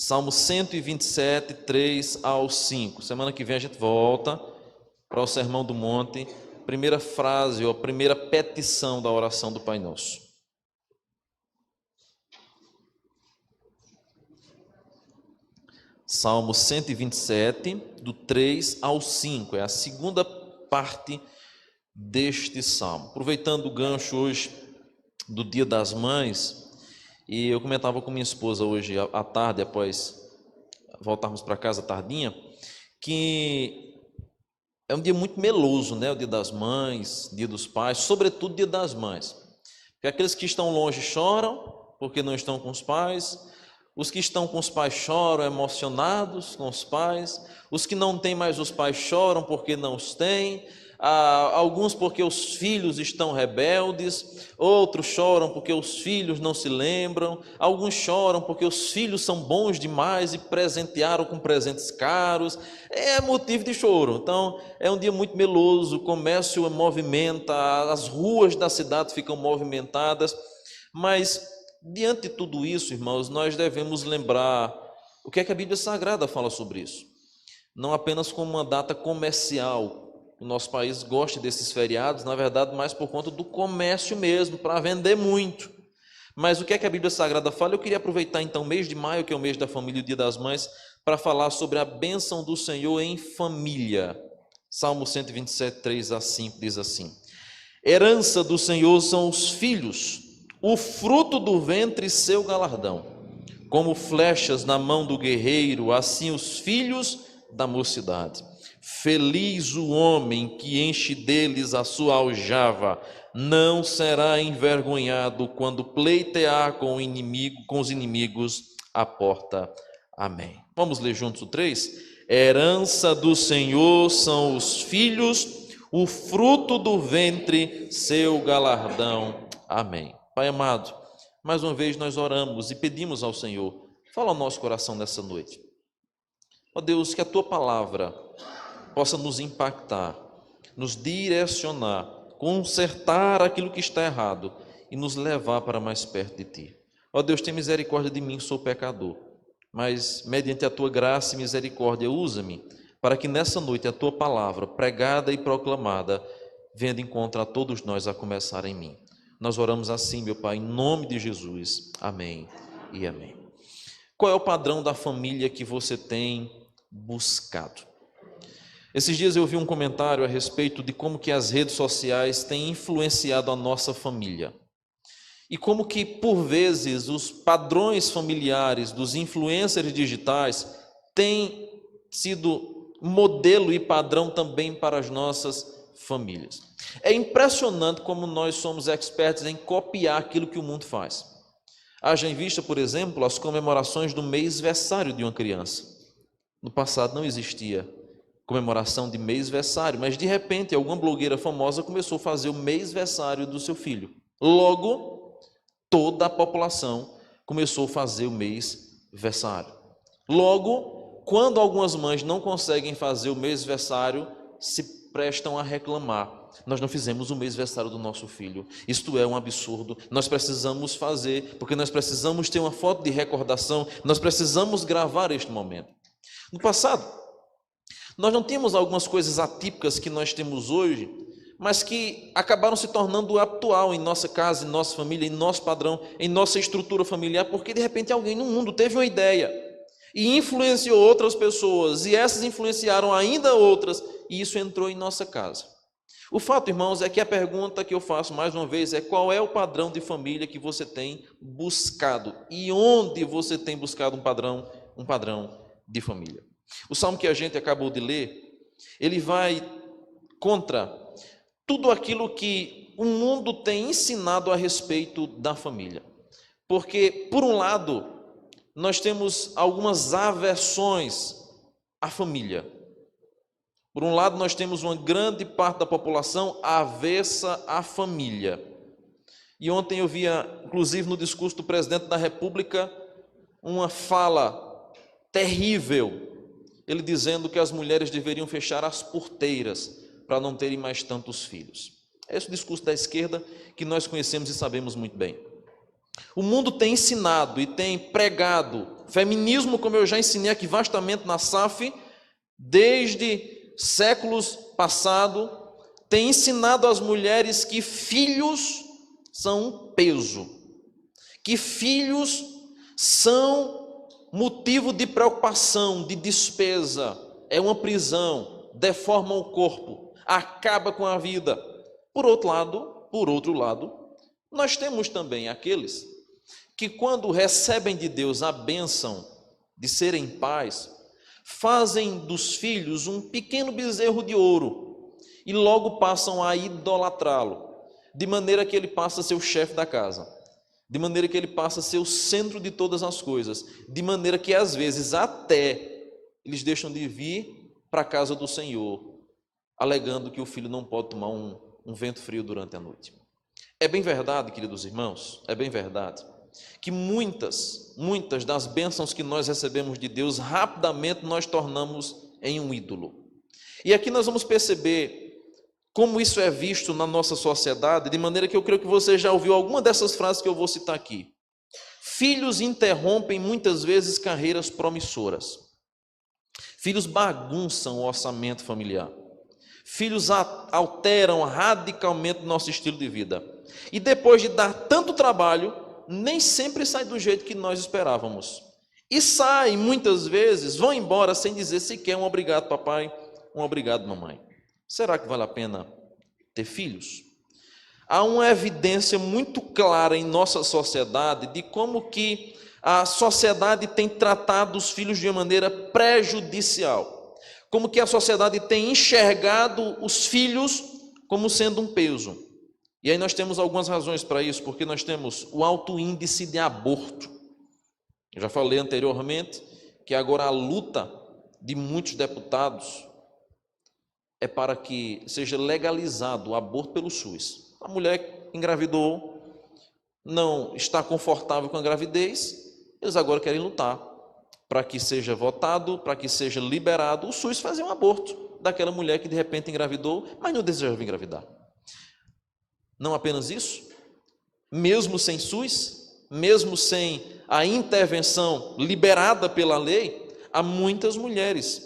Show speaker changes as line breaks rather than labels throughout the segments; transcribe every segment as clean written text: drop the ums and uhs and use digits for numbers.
Salmo 127, 3 ao 5. Semana que vem a gente volta para o Sermão do Monte, primeira frase ou a primeira petição da oração do Pai Nosso. Salmo 127, do 3 ao 5, é a segunda parte deste salmo. Aproveitando o gancho hoje do Dia das Mães, e eu comentava com minha esposa hoje à tarde, após voltarmos para casa tardinha, que é um dia muito meloso, né? O Dia das Mães, Dia dos Pais, sobretudo Dia das Mães. Porque aqueles que estão longe choram porque não estão com os pais, os que estão com os pais choram emocionados com os pais, os que não têm mais os pais choram porque não os têm, alguns porque os filhos estão rebeldes, outros choram porque os filhos não se lembram, alguns choram porque os filhos são bons demais e presentearam com presentes caros, é motivo de choro. Então é um dia muito meloso, o comércio movimenta, as ruas da cidade ficam movimentadas, mas diante de tudo isso, irmãos, nós devemos lembrar o que é que a Bíblia Sagrada fala sobre isso, não apenas como uma data comercial. O nosso país gosta desses feriados, na verdade, mais por conta do comércio mesmo, para vender muito. Mas o que é que a Bíblia Sagrada fala? Eu queria aproveitar então o mês de maio, que é o mês da família e o Dia das Mães, para falar sobre a bênção do Senhor em família. Salmo 127, 3 a 5 diz assim: herança do Senhor são os filhos, o fruto do ventre seu galardão. Como flechas na mão do guerreiro, assim os filhos da mocidade. Feliz o homem que enche deles a sua aljava, não será envergonhado quando pleitear com os inimigos à porta. Amém. Vamos ler juntos o 3? Herança do Senhor são os filhos, o fruto do ventre, seu galardão. Amém. Pai amado, mais uma vez nós oramos e pedimos ao Senhor, fala ao nosso coração nessa noite. Ó Deus, que a Tua palavra possa nos impactar, nos direcionar, consertar aquilo que está errado e nos levar para mais perto de Ti. Ó Deus, tenha misericórdia de mim, sou pecador, mas mediante a Tua graça e misericórdia, usa-me para que nessa noite a Tua palavra, pregada e proclamada, venha de encontro a todos nós, a começar em mim. Nós oramos assim, meu Pai, em nome de Jesus. Amém e amém. Qual é o padrão da família que você tem buscado? Esses dias eu vi um comentário a respeito de como que as redes sociais têm influenciado a nossa família. E como que, por vezes, os padrões familiares dos influencers digitais têm sido modelo e padrão também para as nossas famílias. É impressionante como nós somos expertos em copiar aquilo que o mundo faz. Haja em vista, por exemplo, as comemorações do mêsversário de uma criança. No passado não existia comemoração de mêsversário, mas de repente alguma blogueira famosa começou a fazer o mêsversário do seu filho. Logo, toda a população começou a fazer o mêsversário. Logo, quando algumas mães não conseguem fazer o mêsversário, se prestam a reclamar. Nós não fizemos o mêsversário do nosso filho. Isto é um absurdo. Nós precisamos fazer, porque nós precisamos ter uma foto de recordação, nós precisamos gravar este momento. No passado, nós não tínhamos algumas coisas atípicas que nós temos hoje, mas que acabaram se tornando atual em nossa casa, em nossa família, em nosso padrão, em nossa estrutura familiar, porque de repente alguém no mundo teve uma ideia e influenciou outras pessoas, e essas influenciaram ainda outras, e isso entrou em nossa casa. O fato, irmãos, é que a pergunta que eu faço mais uma vez é: qual é o padrão de família que você tem buscado? E onde você tem buscado um padrão de família? O salmo que a gente acabou de ler, ele vai contra tudo aquilo que o mundo tem ensinado a respeito da família. Porque, por um lado, nós temos algumas aversões à família. Por um lado, nós temos uma grande parte da população avessa à família. E ontem eu via, inclusive no discurso do presidente da República, uma fala terrível, ele dizendo que as mulheres deveriam fechar as porteiras para não terem mais tantos filhos. Esse é o discurso da esquerda que nós conhecemos e sabemos muito bem. O mundo tem ensinado e tem pregado feminismo, como eu já ensinei aqui vastamente na SAF, desde séculos passados, tem ensinado às mulheres que filhos são um peso, que filhos são motivo de preocupação, de despesa, é uma prisão, deforma o corpo, acaba com a vida. Por outro lado, nós temos também aqueles que, quando recebem de Deus a bênção de serem pais, fazem dos filhos um pequeno bezerro de ouro e logo passam a idolatrá-lo, de maneira que ele passa a ser o chefe da casa, de maneira que ele passa a ser o centro de todas as coisas, de maneira que às vezes até eles deixam de vir para a casa do Senhor, alegando que o filho não pode tomar um vento frio durante a noite. É bem verdade, queridos irmãos, é bem verdade, que muitas das bênçãos que nós recebemos de Deus, rapidamente nós tornamos em um ídolo. E aqui nós vamos perceber como isso é visto na nossa sociedade, de maneira que eu creio que você já ouviu alguma dessas frases que eu vou citar aqui. Filhos interrompem muitas vezes carreiras promissoras. Filhos bagunçam o orçamento familiar. Filhos alteram radicalmente o nosso estilo de vida. E depois de dar tanto trabalho, nem sempre sai do jeito que nós esperávamos. E saem, muitas vezes, vão embora sem dizer sequer um obrigado, papai, um obrigado, mamãe. Será que vale a pena ter filhos? Há uma evidência muito clara em nossa sociedade de como que a sociedade tem tratado os filhos de uma maneira prejudicial. Como que a sociedade tem enxergado os filhos como sendo um peso. E aí nós temos algumas razões para isso, porque nós temos o alto índice de aborto. Eu já falei anteriormente que agora a luta de muitos deputados é para que seja legalizado o aborto pelo SUS. A mulher engravidou, não está confortável com a gravidez, eles agora querem lutar para que seja votado, para que seja liberado o SUS fazer um aborto daquela mulher que de repente engravidou, mas não desejava engravidar. Não apenas isso, mesmo sem SUS, mesmo sem a intervenção liberada pela lei, há muitas mulheres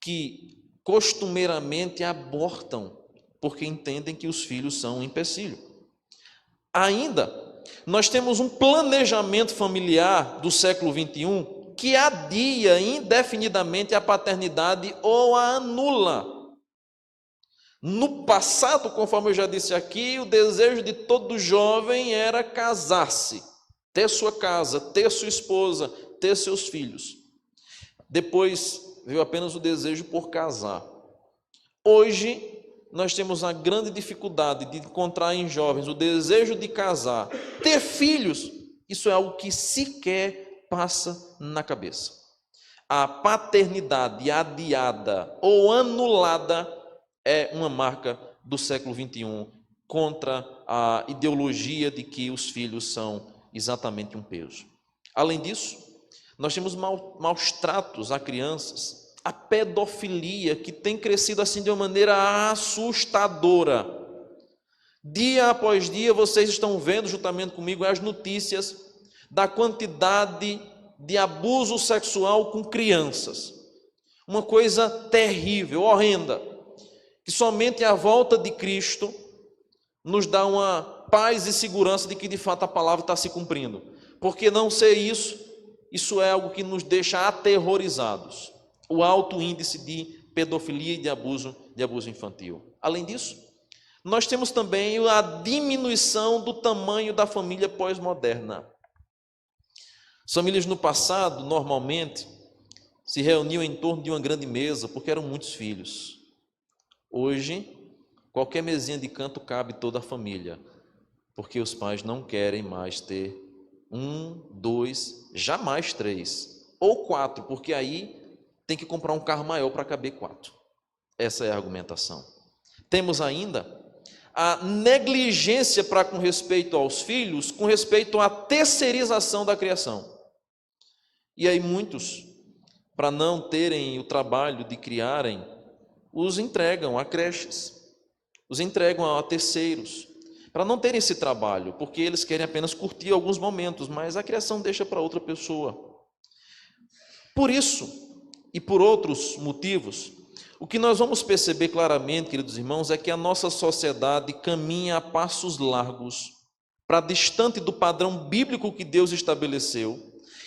que costumeiramente abortam porque entendem que os filhos são um empecilho. Ainda, nós temos um planejamento familiar do século XXI que adia indefinidamente a paternidade ou a anula. No passado, conforme eu já disse aqui, o desejo de todo jovem era casar-se, ter sua casa, ter sua esposa, ter seus filhos. Depois veio apenas o desejo por casar. Hoje, nós temos a grande dificuldade de encontrar em jovens o desejo de casar, ter filhos. Isso é algo que sequer passa na cabeça. A paternidade adiada ou anulada é uma marca do século XXI contra a ideologia de que os filhos são exatamente um peso. Além disso, nós temos maus tratos a crianças, a pedofilia que tem crescido assim de uma maneira assustadora. Dia após dia vocês estão vendo juntamente comigo as notícias da quantidade de abuso sexual com crianças. Uma coisa terrível, horrenda, que somente a volta de Cristo nos dá uma paz e segurança de que de fato a palavra está se cumprindo. Porque não ser isso é algo que nos deixa aterrorizados. O alto índice de pedofilia e de abuso infantil. Além disso, nós temos também a diminuição do tamanho da família pós-moderna. As famílias no passado, normalmente, se reuniam em torno de uma grande mesa, porque eram muitos filhos. Hoje, qualquer mesinha de canto cabe toda a família, porque os pais não querem mais ter 1, 2, jamais 3 ou 4, porque aí tem que comprar um carro maior para caber 4. Essa é a argumentação. Temos ainda a negligência para com respeito aos filhos, com respeito à terceirização da criação. E aí muitos, para não terem o trabalho de criarem, os entregam a creches, os entregam a terceiros, para não terem esse trabalho, porque eles querem apenas curtir alguns momentos, mas a criação deixa para outra pessoa. Por isso, e por outros motivos, o que nós vamos perceber claramente, queridos irmãos, é que a nossa sociedade caminha a passos largos para distante do padrão bíblico que Deus estabeleceu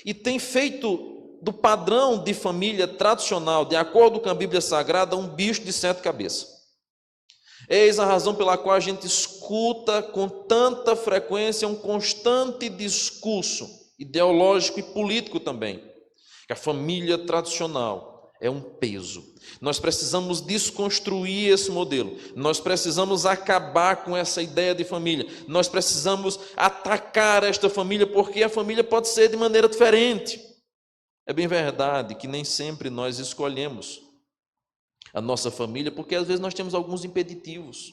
e tem feito do padrão de família tradicional, de acordo com a Bíblia Sagrada, um bicho de 7 cabeças. Eis a razão pela qual a gente escuta com tanta frequência um constante discurso ideológico e político também, que a família tradicional é um peso. Nós precisamos desconstruir esse modelo, nós precisamos acabar com essa ideia de família, nós precisamos atacar esta família, porque a família pode ser de maneira diferente. É bem verdade que nem sempre nós escolhemos a nossa família, porque às vezes nós temos alguns impeditivos.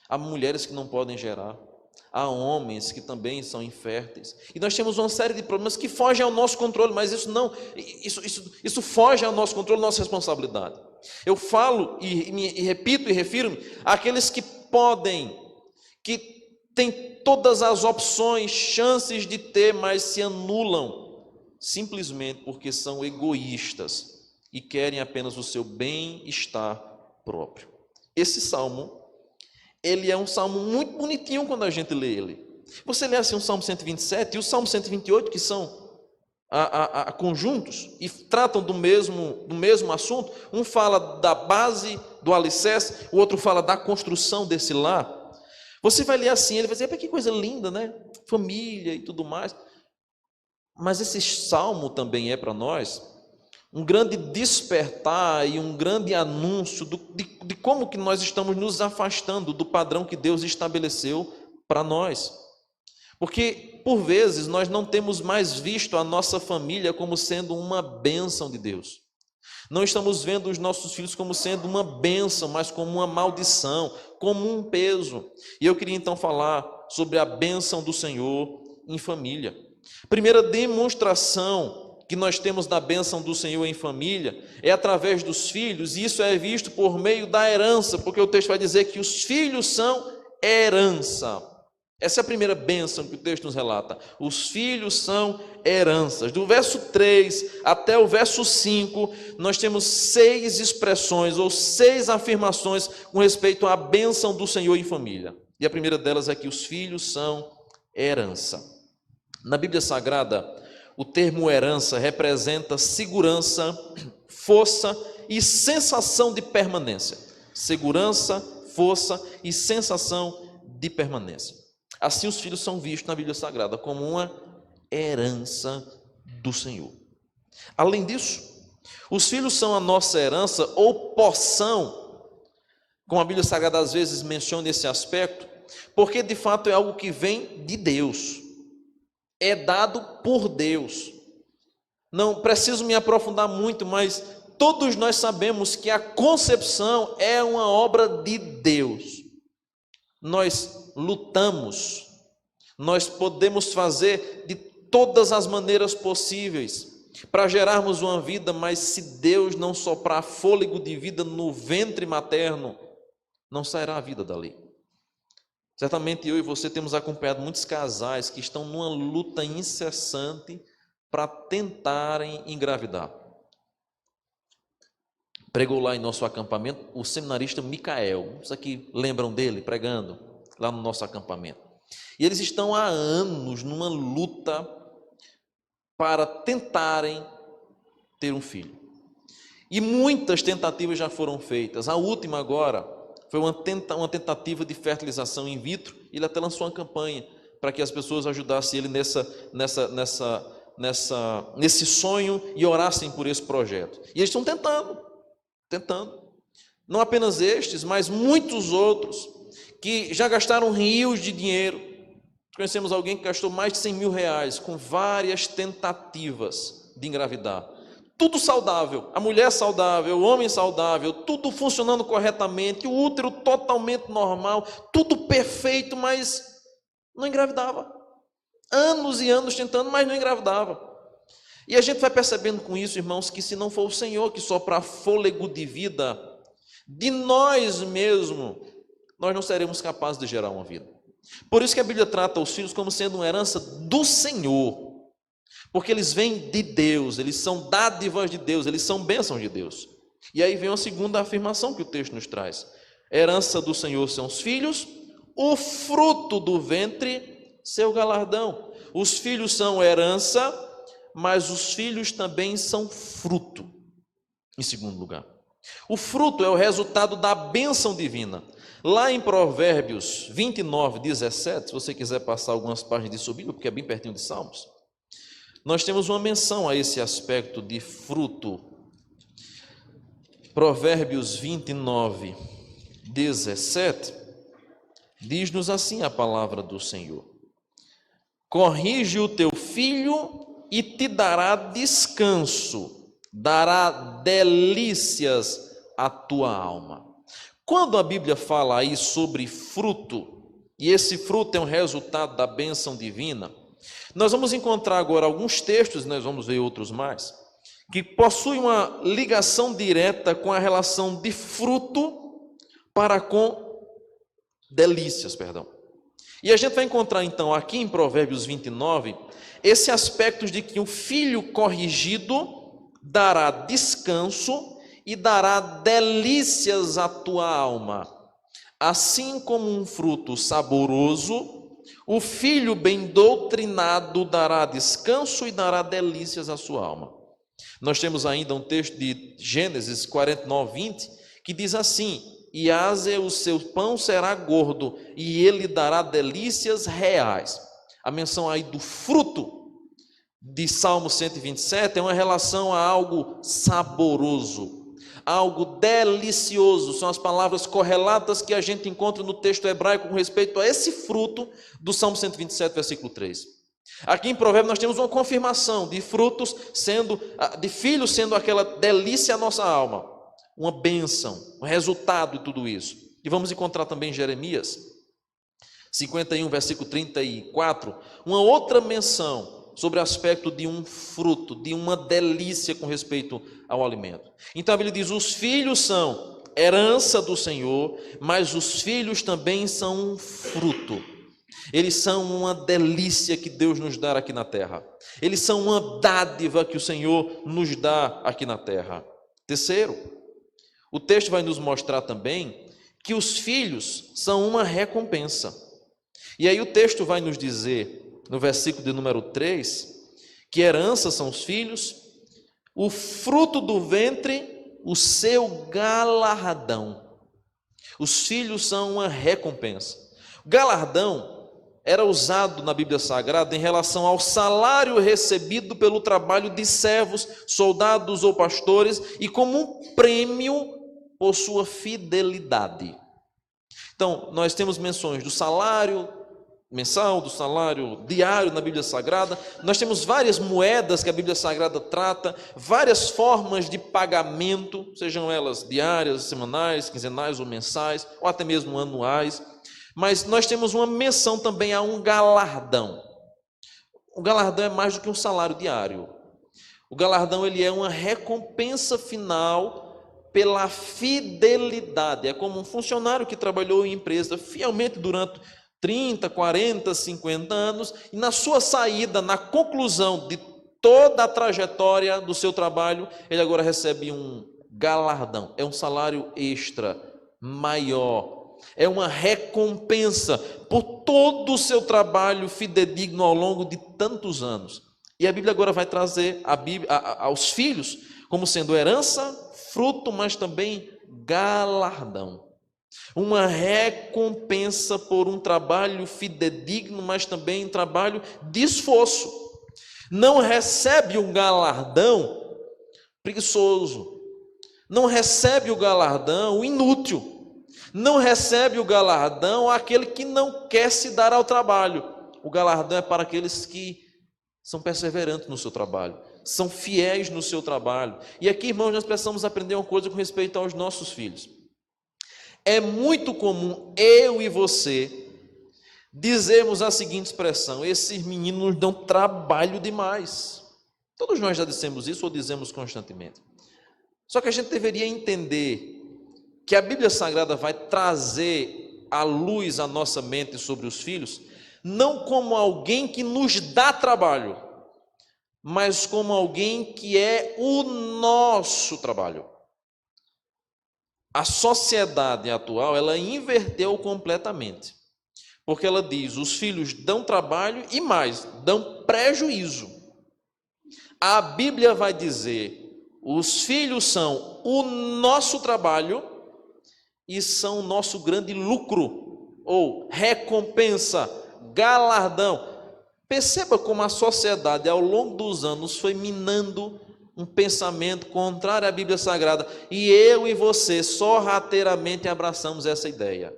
Há mulheres que não podem gerar, há homens que também são inférteis, e nós temos uma série de problemas que fogem ao nosso controle, mas isso foge ao nosso controle, nossa responsabilidade. Eu falo e repito e refiro-me àqueles que podem, que têm todas as opções, chances de ter, mas se anulam simplesmente porque são egoístas e querem apenas o seu bem-estar próprio. Esse salmo, ele é um salmo muito bonitinho quando a gente lê ele. Você lê assim o Salmo 127 e o Salmo 128, que são conjuntos e tratam do mesmo assunto. Um fala da base, do alicerce, o outro fala da construção desse lar. Você vai ler assim, ele vai dizer, que coisa linda, né? Família e tudo mais. Mas esse salmo também é para nós um grande despertar e um grande anúncio de como que nós estamos nos afastando do padrão que Deus estabeleceu para nós. Porque, por vezes, nós não temos mais visto a nossa família como sendo uma bênção de Deus. Não estamos vendo os nossos filhos como sendo uma bênção, mas como uma maldição, como um peso. E eu queria então falar sobre a bênção do Senhor em família. Primeira demonstração que nós temos da bênção do Senhor em família é através dos filhos, e isso é visto por meio da herança, porque o texto vai dizer que os filhos são herança. Essa é a primeira bênção que o texto nos relata. Os filhos são heranças. Do verso 3 até o verso 5, nós temos 6 expressões ou 6 afirmações com respeito à bênção do Senhor em família. E a primeira delas é que os filhos são herança. Na Bíblia Sagrada, o termo herança representa segurança, força e sensação de permanência. Segurança, força e sensação de permanência. Assim, os filhos são vistos na Bíblia Sagrada como uma herança do Senhor. Além disso, os filhos são a nossa herança ou porção, como a Bíblia Sagrada às vezes menciona esse aspecto, porque de fato é algo que vem de Deus. É dado por Deus. Não preciso me aprofundar muito, mas todos nós sabemos que a concepção é uma obra de Deus. Nós lutamos, nós podemos fazer de todas as maneiras possíveis para gerarmos uma vida, mas se Deus não soprar fôlego de vida no ventre materno, não sairá a vida dali. Certamente eu e você temos acompanhado muitos casais que estão numa luta incessante para tentarem engravidar. Pregou lá em nosso acampamento o seminarista Micael. Vocês aqui lembram dele pregando lá no nosso acampamento. E eles estão há anos numa luta para tentarem ter um filho. E muitas tentativas já foram feitas. A última agora foi uma tentativa de fertilização in vitro, e ele até lançou uma campanha para que as pessoas ajudassem ele nesse sonho e orassem por esse projeto. E eles estão tentando. Não apenas estes, mas muitos outros que já gastaram rios de dinheiro. Conhecemos alguém que gastou mais de 100 mil reais com várias tentativas de engravidar. Tudo saudável, a mulher saudável, o homem saudável, tudo funcionando corretamente, o útero totalmente normal, tudo perfeito, mas não engravidava. Anos e anos tentando, mas não engravidava. E a gente vai percebendo com isso, irmãos, que se não for o Senhor que soprar fôlego de vida, de nós mesmos, nós não seremos capazes de gerar uma vida. Por isso que a Bíblia trata os filhos como sendo uma herança do Senhor, porque eles vêm de Deus, eles são dádivas de Deus, eles são bênçãos de Deus. E aí vem a segunda afirmação que o texto nos traz: herança do Senhor são os filhos, o fruto do ventre, seu galardão. Os filhos são herança, mas os filhos também são fruto. Em segundo lugar, o fruto é o resultado da bênção divina. Lá em Provérbios 29, 17, se você quiser passar algumas páginas disso Bíblia, porque é bem pertinho de Salmos, nós temos uma menção a esse aspecto de fruto. Provérbios 29, 17, diz-nos assim a palavra do Senhor: corrige o teu filho e te dará descanso, dará delícias à tua alma. Quando a Bíblia fala aí sobre fruto, e esse fruto é um resultado da bênção divina, nós vamos encontrar agora alguns textos, nós vamos ver outros mais, que possuem uma ligação direta com a relação de fruto para com delícias, E a gente vai encontrar então aqui em Provérbios 29, esse aspecto de que o filho corrigido dará descanso e dará delícias à tua alma. Assim como um fruto saboroso, o filho bem doutrinado dará descanso e dará delícias à sua alma. Nós temos ainda um texto de Gênesis 49, 20, que diz assim: e Aser, o seu pão será gordo, e ele dará delícias reais. A menção aí do fruto de Salmo 127 é uma relação a algo saboroso, algo delicioso. São as palavras correlatas que a gente encontra no texto hebraico com respeito a esse fruto do Salmo 127, versículo 3. Aqui em Provérbios nós temos uma confirmação de frutos de filhos sendo aquela delícia à nossa alma, uma bênção, um resultado de tudo isso. E vamos encontrar também em Jeremias 51, versículo 34, uma outra menção sobre o aspecto de um fruto, de uma delícia com respeito ao alimento. Então a Bíblia diz: os filhos são herança do Senhor, mas os filhos também são um fruto. Eles são uma delícia que Deus nos dá aqui na terra. Eles são uma dádiva que o Senhor nos dá aqui na terra. Terceiro, o texto vai nos mostrar também que os filhos são uma recompensa. E aí o texto vai nos dizer, no versículo de número 3, que herança são os filhos, o fruto do ventre, o seu galardão. Os filhos são uma recompensa. O galardão era usado na Bíblia Sagrada em relação ao salário recebido pelo trabalho de servos, soldados ou pastores, e como um prêmio por sua fidelidade. Então, nós temos menções do salário mensal, do salário diário na Bíblia Sagrada. Nós temos várias moedas que a Bíblia Sagrada trata, várias formas de pagamento, sejam elas diárias, semanais, quinzenais ou mensais, ou até mesmo anuais. Mas nós temos uma menção também a um galardão. O galardão é mais do que um salário diário. O galardão ele é uma recompensa final pela fidelidade. É como um funcionário que trabalhou em empresa fielmente durante 30, 40, 50 anos, e na sua saída, na conclusão de toda a trajetória do seu trabalho, ele agora recebe um galardão. É um salário extra, maior. É uma recompensa por todo o seu trabalho fidedigno ao longo de tantos anos. E a Bíblia agora vai trazer aos filhos como sendo herança, fruto, mas também galardão. Uma recompensa por um trabalho fidedigno, mas também um trabalho de esforço. Não recebe um galardão preguiçoso. Não recebe o galardão inútil. Não recebe o galardão aquele que não quer se dar ao trabalho. O galardão é para aqueles que são perseverantes no seu trabalho, são fiéis no seu trabalho. E aqui, irmãos, nós precisamos aprender uma coisa com respeito aos nossos filhos. É muito comum eu e você dizermos a seguinte expressão: esses meninos nos dão trabalho demais. Todos nós já dissemos isso ou dizemos constantemente. Só que a gente deveria entender que a Bíblia Sagrada vai trazer à luz a nossa mente sobre os filhos, não como alguém que nos dá trabalho, mas como alguém que é o nosso trabalho. A sociedade atual, ela inverteu completamente, porque ela diz, os filhos dão trabalho e mais, dão prejuízo. A Bíblia vai dizer, os filhos são o nosso trabalho e são o nosso grande lucro, ou recompensa, galardão. Perceba como a sociedade, ao longo dos anos, foi minando um pensamento contrário à Bíblia Sagrada, e eu e você sorrateiramente abraçamos essa ideia.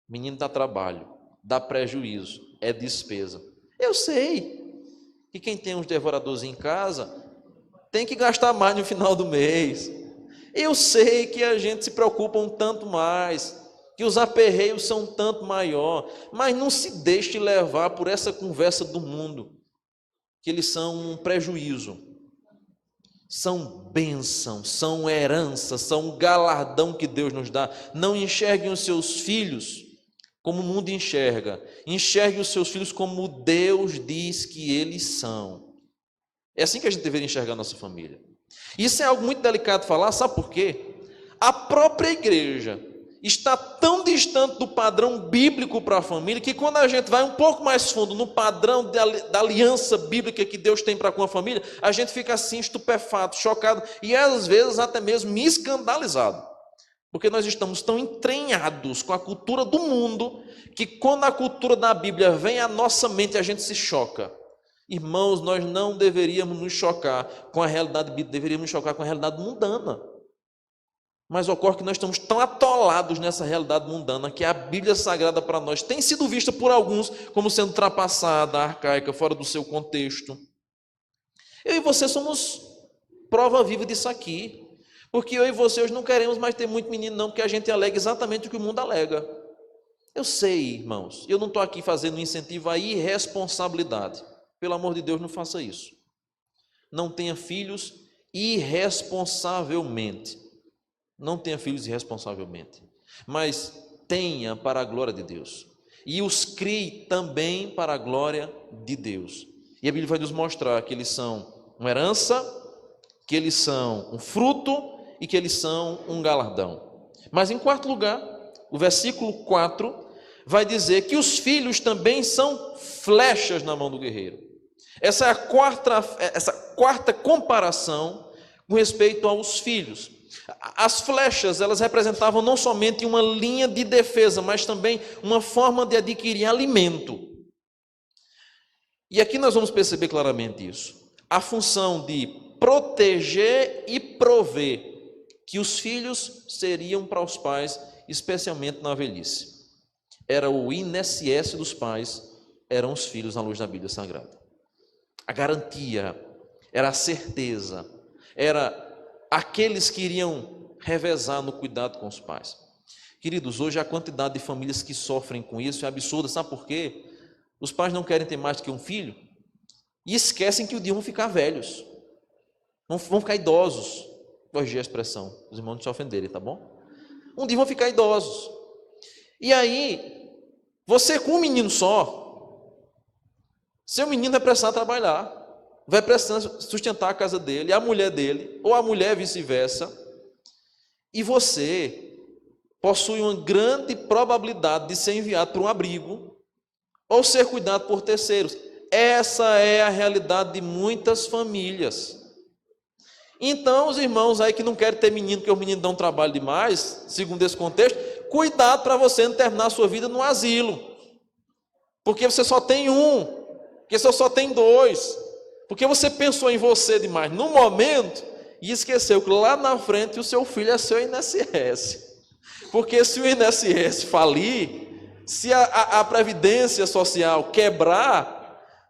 Menino dá trabalho, dá prejuízo, é despesa. Eu sei que quem tem uns devoradores em casa tem que gastar mais no final do mês. Eu sei que a gente se preocupa um tanto mais, que os aperreios são um tanto maior, mas não se deixe levar por essa conversa do mundo, que eles são um prejuízo. São bênção, são herança, são um galardão que Deus nos dá. Não enxerguem os seus filhos como o mundo enxerga. Enxerguem os seus filhos como Deus diz que eles são. É assim que a gente deveria enxergar a nossa família. Isso é algo muito delicado de falar, sabe por quê? A própria igreja está tão distante do padrão bíblico para a família, que quando a gente vai um pouco mais fundo no padrão da aliança bíblica que Deus tem para com a família, a gente fica assim estupefato, chocado e às vezes até mesmo escandalizado. Porque nós estamos tão entranhados com a cultura do mundo, que quando a cultura da Bíblia vem à nossa mente, a gente se choca. Irmãos, nós não deveríamos nos chocar com a realidade bíblica, deveríamos nos chocar com a realidade mundana. Mas ocorre que nós estamos tão atolados nessa realidade mundana que a Bíblia Sagrada para nós tem sido vista por alguns como sendo ultrapassada, arcaica, fora do seu contexto. Eu e você somos prova viva disso aqui. Porque eu e você hoje não queremos mais ter muito menino não, porque a gente alega exatamente o que o mundo alega. Eu sei, irmãos, eu não estou aqui fazendo um incentivo à irresponsabilidade. Pelo amor de Deus, não faça isso. Não tenha filhos irresponsavelmente. Não tenha filhos irresponsavelmente. Mas tenha para a glória de Deus. E os crie também para a glória de Deus. E a Bíblia vai nos mostrar que eles são uma herança, que eles são um fruto e que eles são um galardão. Mas em quarto lugar, o versículo 4 vai dizer que os filhos também são flechas na mão do guerreiro. Essa é essa quarta comparação com respeito aos filhos. As flechas, elas representavam não somente uma linha de defesa, mas também uma forma de adquirir alimento. E aqui nós vamos perceber claramente isso. A função de proteger e prover que os filhos seriam para os pais, especialmente na velhice. Era o INSS dos pais, eram os filhos na luz da Bíblia Sagrada. A garantia, era a certeza, era aqueles que iriam revezar no cuidado com os pais. Queridos, hoje a quantidade de famílias que sofrem com isso é absurda, sabe por quê? Os pais não querem ter mais do que um filho e esquecem que um dia vão ficar velhos, vão ficar idosos. Corrigir a expressão, os irmãos não se ofenderem, tá bom? Um dia vão ficar idosos. E aí, você com um menino só, seu menino vai precisar trabalhar, vai precisar sustentar a casa dele, a mulher dele, ou a mulher vice-versa, e você possui uma grande probabilidade de ser enviado para um abrigo, ou ser cuidado por terceiros. Essa é a realidade de muitas famílias. Então, os irmãos aí que não querem ter menino, porque os meninos dão trabalho demais, segundo esse contexto, cuidado para você não terminar a sua vida no asilo, porque você só tem um, porque você só tem dois, porque você pensou em você demais no momento e esqueceu que lá na frente o seu filho é seu INSS, porque se o INSS falir, se a Previdência Social quebrar,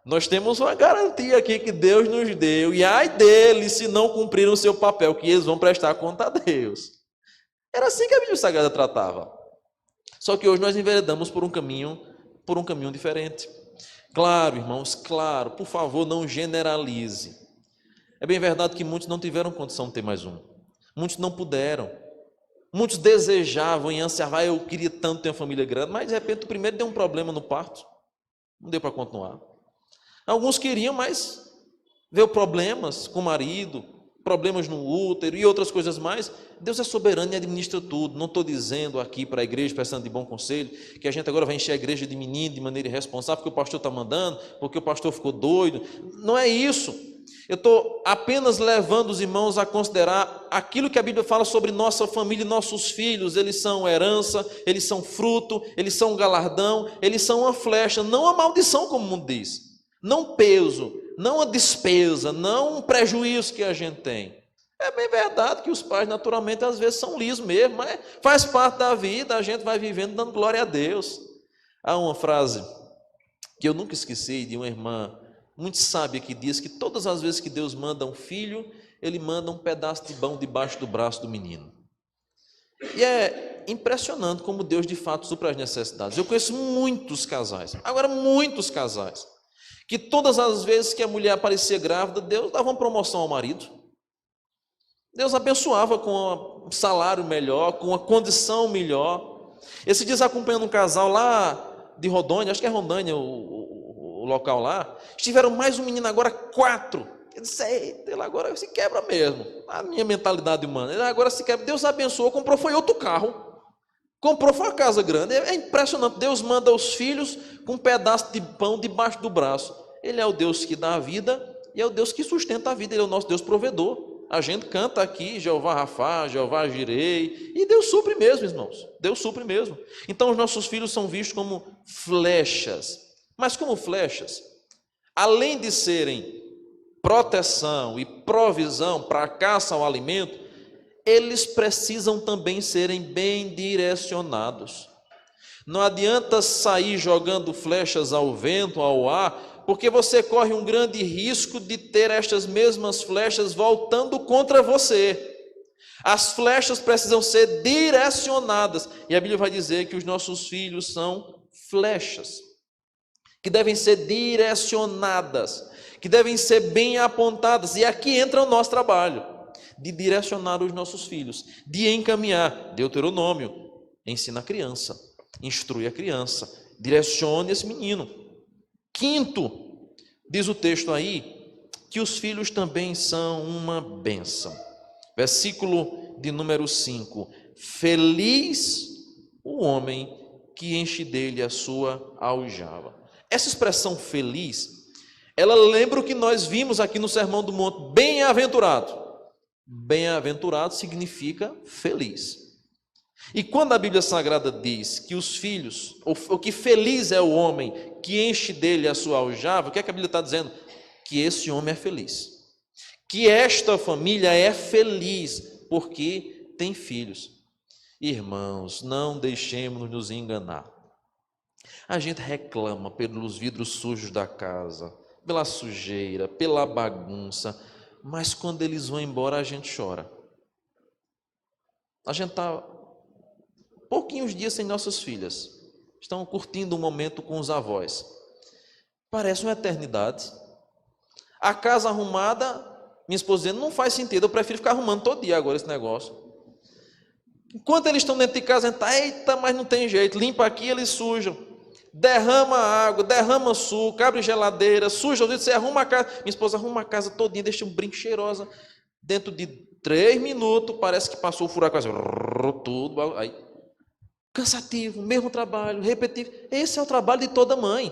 nós temos uma garantia aqui que Deus nos deu, e ai deles se não cumpriram o seu papel, que eles vão prestar conta a Deus. Era assim que a Bíblia Sagrada tratava. Só que hoje nós enveredamos por um caminho diferente. Claro, irmãos, claro, por favor, não generalize. É bem verdade que muitos não tiveram condição de ter mais um. Muitos não puderam. Muitos desejavam e ansiavam, eu queria tanto ter uma família grande, mas de repente o primeiro deu um problema no parto, não deu para continuar. Alguns queriam, mas veio problemas com o marido, problemas no útero e outras coisas mais. Deus é soberano e administra tudo. Não estou dizendo aqui para a igreja, prestando de bom conselho, que a gente agora vai encher a igreja de menino de maneira irresponsável, porque o pastor está mandando, porque o pastor ficou doido. Não é isso. Eu estou apenas levando os irmãos a considerar aquilo que a Bíblia fala sobre nossa família e nossos filhos. Eles são herança, eles são fruto, eles são galardão, eles são uma flecha, não a maldição, como o mundo diz. Não peso, não a despesa, não um prejuízo que a gente tem. É bem verdade que os pais naturalmente às vezes são lisos mesmo, mas faz parte da vida, a gente vai vivendo dando glória a Deus. Há uma frase que eu nunca esqueci de uma irmã muito sábia que diz que todas as vezes que Deus manda um filho, Ele manda um pedaço de pão debaixo do braço do menino. E é impressionante como Deus de fato supra as necessidades. Eu conheço muitos casais, agora muitos casais, que todas as vezes que a mulher aparecia grávida, Deus dava uma promoção ao marido. Deus abençoava com um salário melhor, com uma condição melhor. Esse dia acompanhando um casal lá de Rondônia, acho que é Rondônia o local lá, estiveram mais um menino, agora 4. Eu disse, eita, ele agora se quebra mesmo. A minha mentalidade humana, ele agora se quebra. Deus abençoou, comprou foi outro carro. Comprou foi uma casa grande. É impressionante. Deus manda os filhos com um pedaço de pão debaixo do braço. Ele é o Deus que dá a vida e é o Deus que sustenta a vida. Ele é o nosso Deus provedor. A gente canta aqui, Jeová Rafá, Jeová Jirei, e Deus supre mesmo, irmãos. Deus supre mesmo. Então os nossos filhos são vistos como flechas. Mas como flechas, além de serem proteção e provisão para a caça ao alimento, eles precisam também serem bem direcionados. Não adianta sair jogando flechas ao vento, ao ar, porque você corre um grande risco de ter estas mesmas flechas voltando contra você. As flechas precisam ser direcionadas, e a Bíblia vai dizer que os nossos filhos são flechas, que devem ser direcionadas, que devem ser bem apontadas, e aqui entra o nosso trabalho, de direcionar os nossos filhos, de encaminhar. Deuteronômio, ensina a criança, instrui a criança, direcione esse menino. Quinto, diz o texto aí, que os filhos também são uma bênção. Versículo de número 5, feliz o homem que enche dele a sua aljava. Essa expressão feliz, ela lembra o que nós vimos aqui no Sermão do Monte, bem-aventurado. Bem-aventurado significa feliz. E quando a Bíblia Sagrada diz que os filhos, ou que feliz é o homem que enche dele a sua aljava, o que é que a Bíblia está dizendo? Que esse homem é feliz. Que esta família é feliz, porque tem filhos. Irmãos, não deixemos nos enganar. A gente reclama pelos vidros sujos da casa, pela sujeira, pela bagunça, mas quando eles vão embora a gente chora. A gente está pouquinhos dias sem nossas filhas, estão curtindo um momento com os avós. Parece uma eternidade. A casa arrumada, minha esposa dizendo, não faz sentido, eu prefiro ficar arrumando todo dia agora esse negócio. Enquanto eles estão dentro de casa, a gente está, eita, mas não tem jeito, limpa aqui, eles sujam. Derrama água, derrama suco, abre geladeira, suja, você arruma a casa. Minha esposa arruma a casa todinha, deixa um brinco cheirosa. Dentro de 3 minutos, parece que passou o furacão, assim, tudo, aí, cansativo, mesmo trabalho, repetitivo. Esse é o trabalho de toda mãe.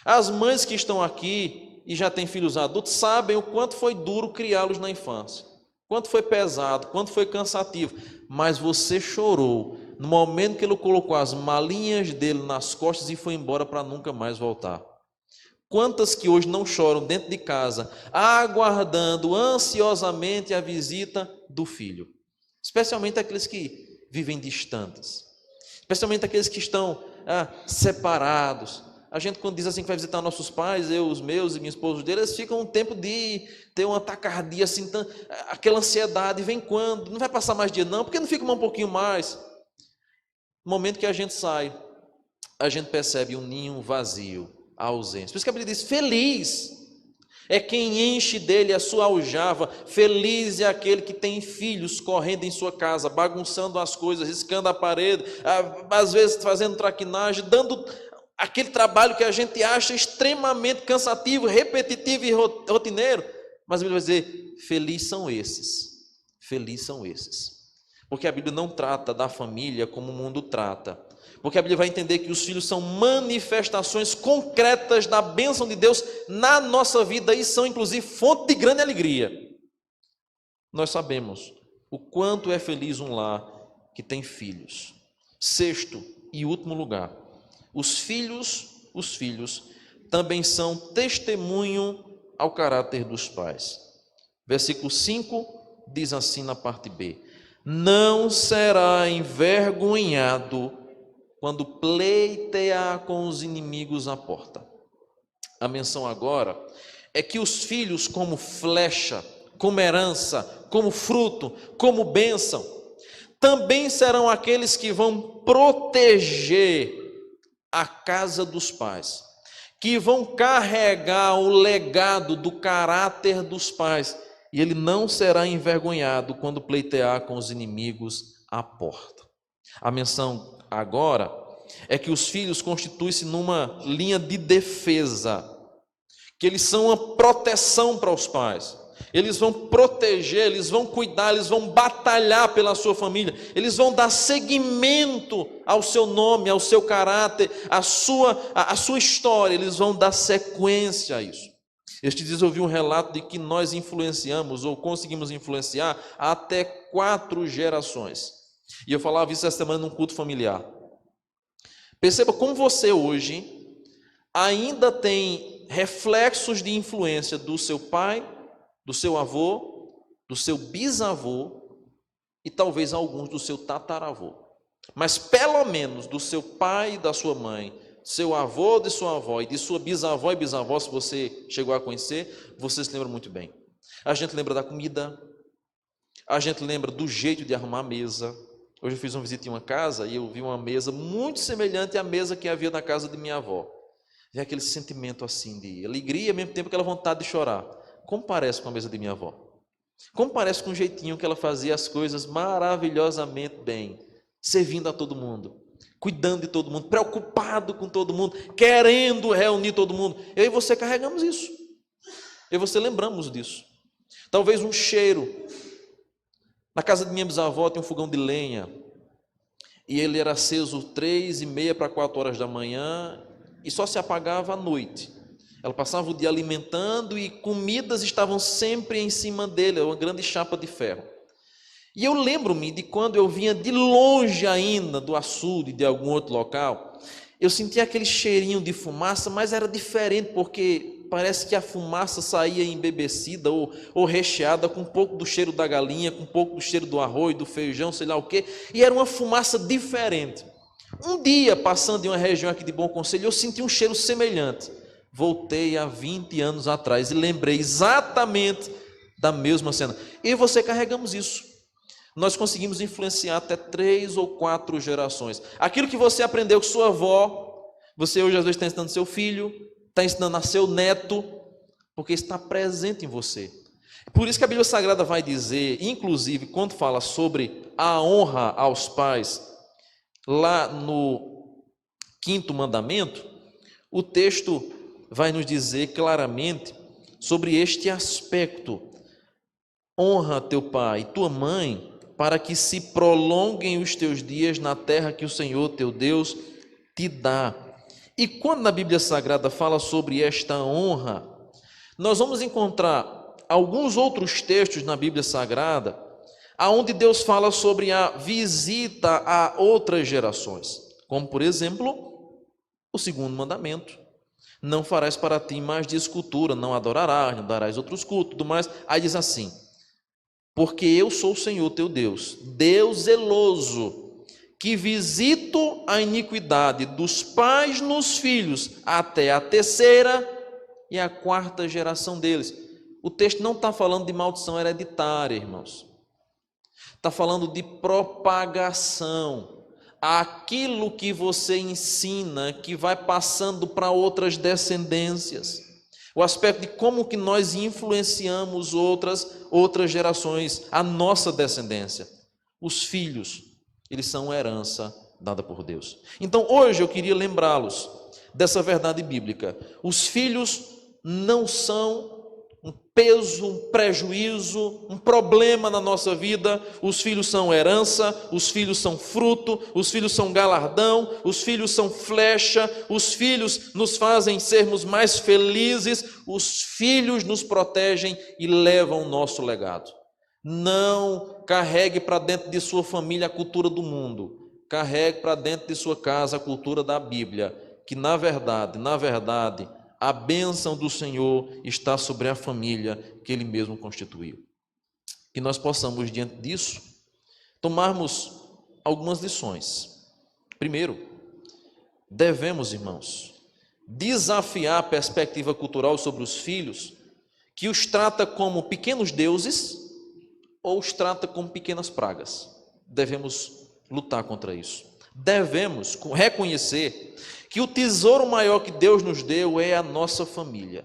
As mães que estão aqui e já têm filhos adultos sabem o quanto foi duro criá-los na infância, quanto foi pesado, quanto foi cansativo, mas você chorou no momento que ele colocou as malinhas dele nas costas e foi embora para nunca mais voltar. Quantas que hoje não choram dentro de casa, aguardando ansiosamente a visita do filho, especialmente aqueles que vivem distantes, especialmente aqueles que estão separados. A gente, quando diz assim que vai visitar nossos pais, eu, os meus e minha esposa dele, eles ficam um tempo de ter uma taquicardia, assim, aquela ansiedade, vem quando? Não vai passar mais dia não, porque não fica um pouquinho mais? No momento que a gente sai, a gente percebe um ninho vazio, a ausência. Por isso que a Bíblia diz, feliz. É quem enche dele a sua aljava. Feliz é aquele que tem filhos correndo em sua casa, bagunçando as coisas, riscando a parede, às vezes fazendo traquinagem, dando aquele trabalho que a gente acha extremamente cansativo, repetitivo e rotineiro. Mas a Bíblia vai dizer: felizes são esses. Felizes são esses. Porque a Bíblia não trata da família como o mundo trata. Porque a Bíblia vai entender que os filhos são manifestações concretas da bênção de Deus na nossa vida e são, inclusive, fonte de grande alegria. Nós sabemos o quanto é feliz um lar que tem filhos. Sexto e último lugar, os filhos também são testemunho ao caráter dos pais. Versículo 5 diz assim na parte B: não será envergonhado quando pleitear com os inimigos à porta. A menção agora é que os filhos, como flecha, como herança, como fruto, como bênção, também serão aqueles que vão proteger a casa dos pais, que vão carregar o legado do caráter dos pais, e ele não será envergonhado quando pleitear com os inimigos à porta. A menção agora é que os filhos constituem-se numa linha de defesa, que eles são uma proteção para os pais. Eles vão proteger, eles vão cuidar, eles vão batalhar pela sua família, eles vão dar seguimento ao seu nome, ao seu caráter, à sua história, eles vão dar sequência a isso. Estes dias eu vi um relato de que nós influenciamos ou conseguimos influenciar até 4 gerações. E eu falava isso essa semana num culto familiar. Perceba como você hoje ainda tem reflexos de influência do seu pai, do seu avô, do seu bisavô e talvez alguns do seu tataravô. Mas pelo menos do seu pai e da sua mãe, seu avô, de sua avó e de sua bisavó e bisavó, se você chegou a conhecer, você se lembra muito bem. A gente lembra da comida, a gente lembra do jeito de arrumar a mesa. Hoje eu fiz uma visita em uma casa e eu vi uma mesa muito semelhante à mesa que havia na casa de minha avó. E aquele sentimento assim de alegria, ao mesmo tempo aquela vontade de chorar. Como parece com a mesa de minha avó? Como parece com o jeitinho que ela fazia as coisas maravilhosamente bem, servindo a todo mundo, cuidando de todo mundo, preocupado com todo mundo, querendo reunir todo mundo. Eu e você carregamos isso. Eu e você lembramos disso. Talvez um cheiro. Na casa de minha bisavó tem um fogão de lenha, e ele era aceso 3:30 para 4 horas da manhã, e só se apagava à noite. Ela passava o dia alimentando, e comidas estavam sempre em cima dele, uma grande chapa de ferro. E eu lembro-me de quando eu vinha de longe ainda, do açude, de algum outro local, eu sentia aquele cheirinho de fumaça, mas era diferente, porque parece que a fumaça saía embebecida ou recheada com um pouco do cheiro da galinha, com um pouco do cheiro do arroz, do feijão, sei lá o quê, e era uma fumaça diferente. Um dia, passando em uma região aqui de Bom Conselho, eu senti um cheiro semelhante. Voltei há 20 anos atrás e lembrei exatamente da mesma cena. Eu e você carregamos isso. Nós conseguimos influenciar até 3 ou 4 gerações. Aquilo que você aprendeu com sua avó, você hoje às vezes está ensinando seu filho, está ensinando a seu neto, porque está presente em você. Por isso que a Bíblia Sagrada vai dizer, inclusive quando fala sobre a honra aos pais, lá no 5º mandamento, o texto vai nos dizer claramente sobre este aspecto: honra teu pai e tua mãe, para que se prolonguem os teus dias na terra que o Senhor teu Deus te dá. E quando na Bíblia Sagrada fala sobre esta honra, nós vamos encontrar alguns outros textos na Bíblia Sagrada, aonde Deus fala sobre a visita a outras gerações, como por exemplo, o 2º mandamento: não farás para ti mais de escultura, não adorarás, não darás outros cultos, tudo mais. Aí diz assim: porque eu sou o Senhor teu Deus, Deus zeloso, que visito a iniquidade dos pais nos filhos, até a 3ª e a 4ª geração deles. O texto não está falando de maldição hereditária, irmãos. Está falando de propagação. Aquilo que você ensina, que vai passando para outras descendências. O aspecto de como que nós influenciamos outras gerações, a nossa descendência. Os filhos, eles são herança dada por Deus. Então, hoje eu queria lembrá-los dessa verdade bíblica. Os filhos não são um peso, um prejuízo, um problema na nossa vida. Os filhos são herança, os filhos são fruto, os filhos são galardão, os filhos são flecha, os filhos nos fazem sermos mais felizes, os filhos nos protegem e levam o nosso legado. Não carregue para dentro de sua família a cultura do mundo, carregue para dentro de sua casa a cultura da Bíblia, que na verdade, a bênção do Senhor está sobre a família que Ele mesmo constituiu. Que nós possamos, diante disso, tomarmos algumas lições. Primeiro, devemos, irmãos, desafiar a perspectiva cultural sobre os filhos, que os trata como pequenos deuses ou os trata como pequenas pragas. Devemos lutar contra isso. Devemos reconhecer que o tesouro maior que Deus nos deu é a nossa família.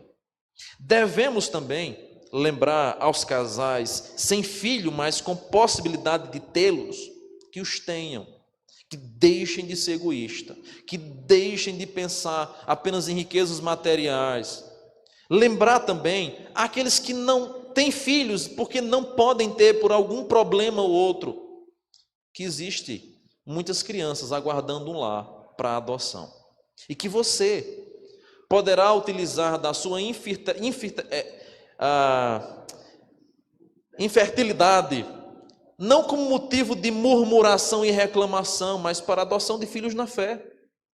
Devemos também lembrar aos casais sem filho, mas com possibilidade de tê-los, que os tenham, que deixem de ser egoístas, que deixem de pensar apenas em riquezas materiais. Lembrar também aqueles que não têm filhos, porque não podem ter por algum problema ou outro, que existe muitas crianças aguardando um lar para adoção. E que você poderá utilizar da sua infertilidade, não como motivo de murmuração e reclamação, mas para a adoção de filhos na fé,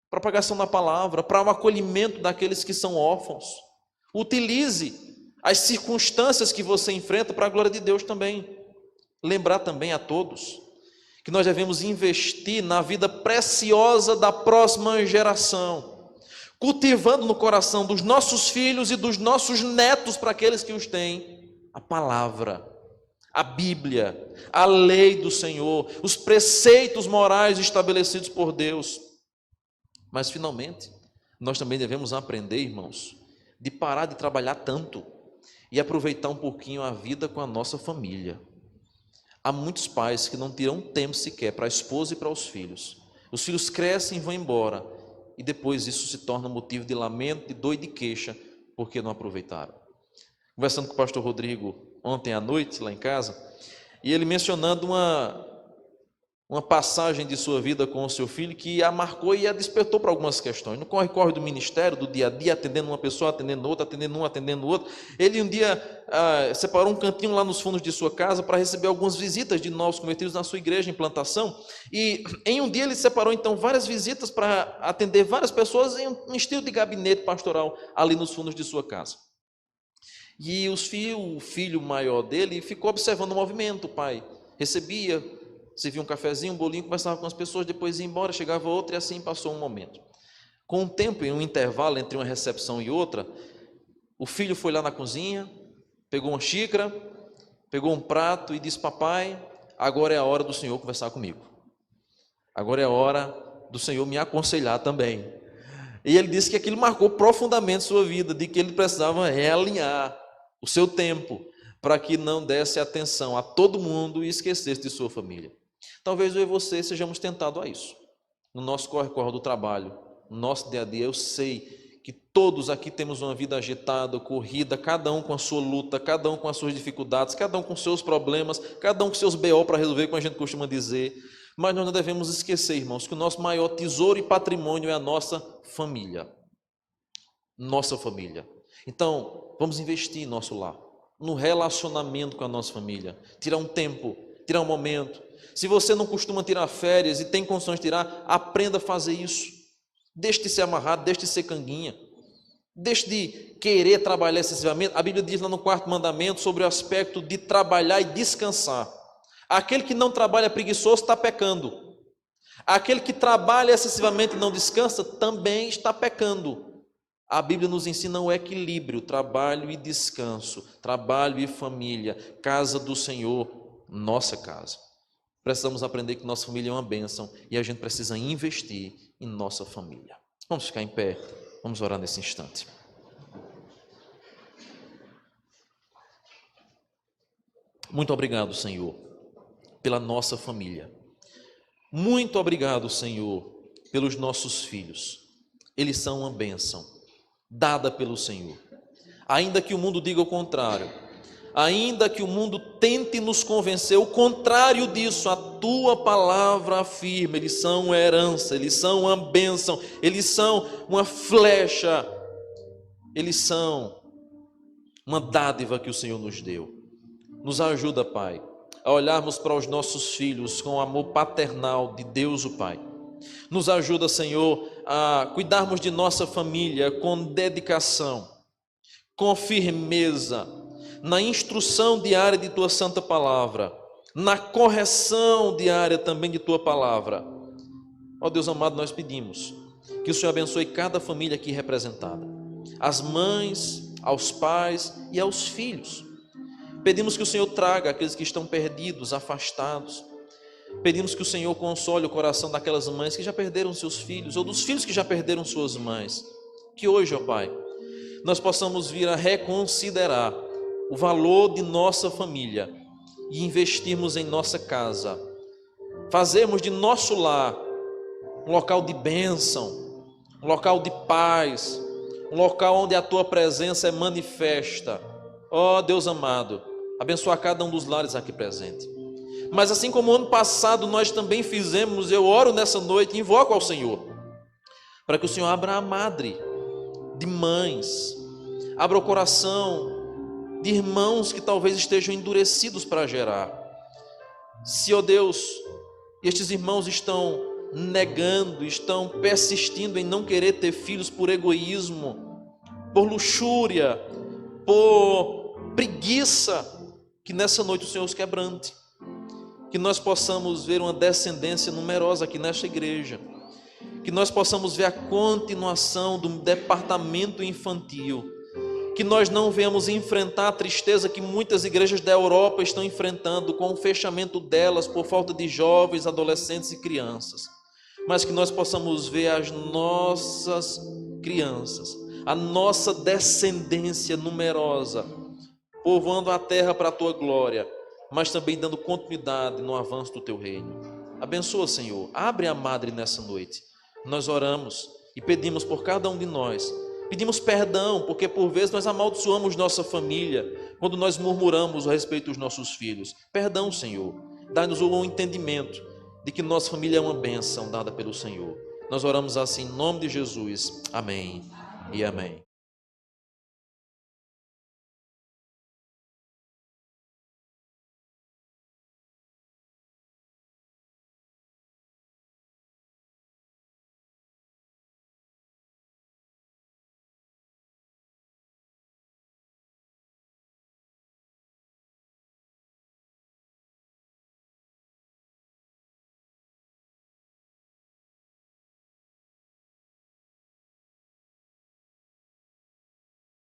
propagação da palavra, para o acolhimento daqueles que são órfãos. Utilize as circunstâncias que você enfrenta para a glória de Deus também. Lembrar também a todos que nós devemos investir na vida preciosa da próxima geração, cultivando no coração dos nossos filhos e dos nossos netos, para aqueles que os têm, a palavra, a Bíblia, a lei do Senhor, os preceitos morais estabelecidos por Deus. Mas, finalmente, nós também devemos aprender, irmãos, de parar de trabalhar tanto e aproveitar um pouquinho a vida com a nossa família. Há muitos pais que não tiram tempo sequer para a esposa e para os filhos. Os filhos crescem e vão embora, e depois isso se torna motivo de lamento, de dor e de queixa, porque não aproveitaram. Conversando com o pastor Rodrigo ontem à noite, lá em casa, e ele mencionando uma passagem de sua vida com o seu filho que a marcou e a despertou para algumas questões. No corre-corre do ministério, do dia a dia, atendendo uma pessoa, atendendo outra, atendendo um, atendendo outro, ele um dia separou um cantinho lá nos fundos de sua casa para receber algumas visitas de novos convertidos na sua igreja em plantação, e em um dia ele separou então várias visitas para atender várias pessoas em um estilo de gabinete pastoral ali nos fundos de sua casa. E o filho maior dele ficou observando o movimento. O pai recebia, servia um cafezinho, um bolinho, conversava com as pessoas, depois ia embora, chegava outra, e assim passou um momento. Com o tempo, em um intervalo entre uma recepção e outra, o filho foi lá na cozinha, pegou uma xícara, pegou um prato e disse: papai, agora é a hora do Senhor conversar comigo. Agora é a hora do Senhor me aconselhar também. E ele disse que aquilo marcou profundamente sua vida, de que ele precisava realinhar o seu tempo, para que não desse atenção a todo mundo e esquecesse de sua família. Talvez eu e você sejamos tentados a isso. No nosso corre-corre do trabalho, no nosso dia a dia, eu sei que todos aqui temos uma vida agitada, corrida, cada um com a sua luta, cada um com as suas dificuldades, cada um com seus problemas, cada um com seus BO para resolver, como a gente costuma dizer. Mas nós não devemos esquecer, irmãos, que o nosso maior tesouro e patrimônio é a nossa família. Nossa família. Então, vamos investir em nosso lar, no relacionamento com a nossa família. Tirar um tempo, tirar um momento. Se você não costuma tirar férias e tem condições de tirar, aprenda a fazer isso. Deixe de ser amarrado, deixe de ser canguinha. Deixe de querer trabalhar excessivamente. A Bíblia diz lá no 4º mandamento sobre o aspecto de trabalhar e descansar. Aquele que não trabalha preguiçoso está pecando. Aquele que trabalha excessivamente e não descansa também está pecando. A Bíblia nos ensina o equilíbrio, trabalho e descanso, trabalho e família, casa do Senhor, nossa casa. Precisamos aprender que nossa família é uma bênção e a gente precisa investir em nossa família. Vamos ficar em pé, vamos orar nesse instante. Muito obrigado, Senhor, pela nossa família. Muito obrigado, Senhor, pelos nossos filhos. Eles são uma bênção dada pelo Senhor. Ainda que o mundo diga o contrário, ainda que o mundo tente nos convencer o contrário disso, a tua palavra afirma: eles são uma herança, eles são uma bênção, eles são uma flecha, eles são uma dádiva que o Senhor nos deu. Nos ajuda, Pai, a olharmos para os nossos filhos com o amor paternal de Deus o Pai. Nos ajuda, Senhor, a cuidarmos de nossa família com dedicação, com firmeza, na instrução diária de Tua Santa Palavra, na correção diária também de Tua Palavra. Ó Deus amado, nós pedimos que o Senhor abençoe cada família aqui representada, as mães, aos pais e aos filhos. Pedimos que o Senhor traga aqueles que estão perdidos, afastados. Pedimos que o Senhor console o coração daquelas mães que já perderam seus filhos, ou dos filhos que já perderam suas mães. Que hoje, ó Pai, nós possamos vir a reconsiderar o valor de nossa família e investirmos em nossa casa. Fazermos de nosso lar um local de bênção, um local de paz, um local onde a Tua presença é manifesta. Ó Deus amado, abençoa cada um dos lares aqui presente. Mas assim como ano passado nós também fizemos, eu oro nessa noite e invoco ao Senhor, para que o Senhor abra a madre de mães, abra o coração de irmãos que talvez estejam endurecidos para gerar. Se, ó Deus, estes irmãos estão negando, estão persistindo em não querer ter filhos por egoísmo, por luxúria, por preguiça, que nessa noite o Senhor os quebrante, que nós possamos ver uma descendência numerosa aqui nesta igreja, que nós possamos ver a continuação do departamento infantil, que nós não venhamos enfrentar a tristeza que muitas igrejas da Europa estão enfrentando com o fechamento delas por falta de jovens, adolescentes e crianças, mas que nós possamos ver as nossas crianças, a nossa descendência numerosa, povoando a terra para a Tua glória, mas também dando continuidade no avanço do Teu reino. Abençoa, Senhor, abre a madre nessa noite. Nós oramos e pedimos por cada um de nós, pedimos perdão, porque por vezes nós amaldiçoamos nossa família, quando nós murmuramos a respeito dos nossos filhos. Perdão, Senhor, dá-nos o entendimento de que nossa família é uma bênção dada pelo Senhor. Nós oramos assim em nome de Jesus, amém e amém.